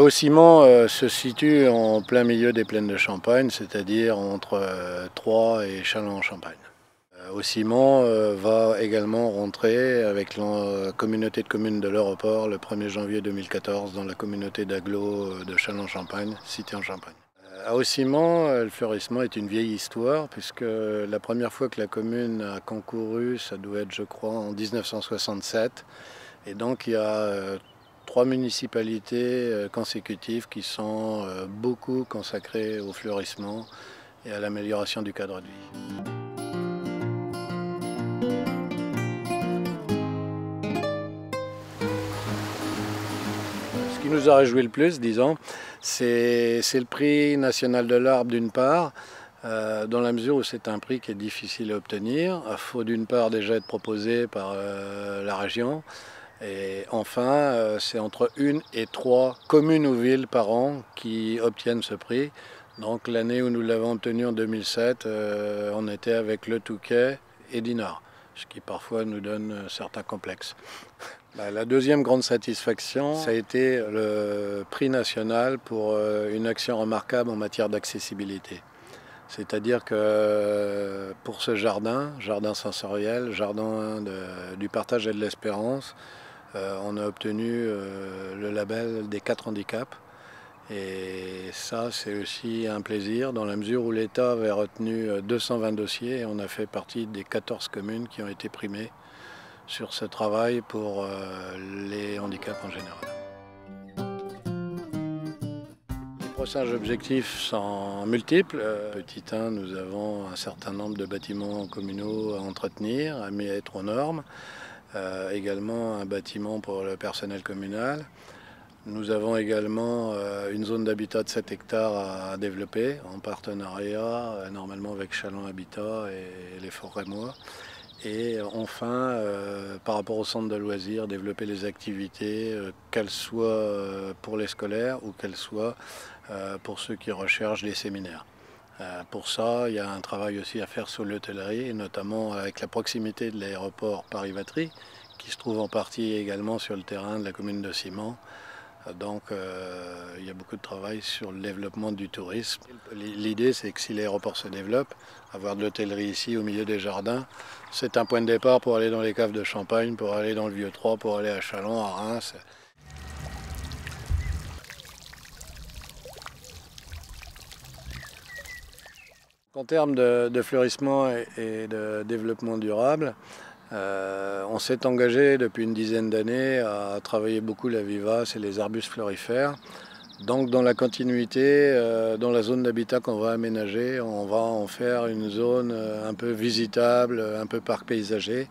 Haussiment se situe en plein milieu des plaines de Champagne, c'est-à-dire entre Troyes et Châlons-en-Champagne. Haussiment va également rentrer avec la communauté de communes de l'Europort le 1er janvier 2014 dans la communauté d'agglo de Châlons-en-Champagne, cité en Champagne. À Haussiment, le fleurissement est une vieille histoire puisque la première fois que la commune a concouru, ça doit être je crois en 1967. Et donc il y a 3 municipalités consécutives qui sont beaucoup consacrées au fleurissement et à l'amélioration du cadre de vie. Ce qui nous a réjoui le plus, disons, c'est le prix national de l'arbre d'une part, dans la mesure où c'est un prix qui est difficile à obtenir. Il faut d'une part déjà être proposé par la région. Et enfin, c'est entre 1 et 3 communes ou villes par an qui obtiennent ce prix. Donc l'année où nous l'avons obtenu en 2007, on était avec Le Touquet et Dinard, ce qui parfois nous donne certains complexes. La deuxième grande satisfaction, ça a été le prix national pour une action remarquable en matière d'accessibilité. C'est-à-dire que pour ce jardin sensoriel, jardin du partage et de l'espérance, on a obtenu le label des 4 handicaps. Et ça, c'est aussi un plaisir dans la mesure où l'État avait retenu 220 dossiers et on a fait partie des 14 communes qui ont été primées sur ce travail pour les handicaps en général. Les prochains objectifs sont multiples. Petit 1, nous avons un certain nombre de bâtiments communaux à entretenir, à mettre aux normes. Également un bâtiment pour le personnel communal. Nous avons également une zone d'habitat de 7 hectares à développer en partenariat normalement avec Châlons Habitat et les Forêts Rémois. Et enfin, par rapport au centre de loisirs, développer les activités, qu'elles soient pour les scolaires ou qu'elles soient pour ceux qui recherchent les séminaires. Pour ça, il y a un travail aussi à faire sur l'hôtellerie, notamment avec la proximité de l'aéroport Paris-Vatry, qui se trouve en partie également sur le terrain de la commune de Simans. Donc il y a beaucoup de travail sur le développement du tourisme. L'idée, c'est que si l'aéroport se développe, avoir de l'hôtellerie ici au milieu des jardins, c'est un point de départ pour aller dans les caves de Champagne, pour aller dans le Vieux-Troyes, pour aller à Châlons, à Reims. En termes de fleurissement et de développement durable, on s'est engagé depuis une dizaine d'années à travailler beaucoup la vivace et les arbustes fleurifères. Donc dans la continuité, dans la zone d'habitat qu'on va aménager, on va en faire une zone un peu visitable, un peu parc paysager.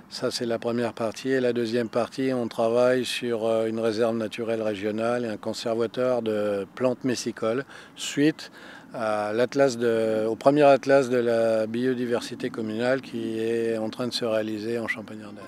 Ça, c'est la première partie. Et la deuxième partie, on travaille sur une réserve naturelle régionale et un conservatoire de plantes messicoles, suite au premier atlas de la biodiversité communale qui est en train de se réaliser en Champagne-Ardenne.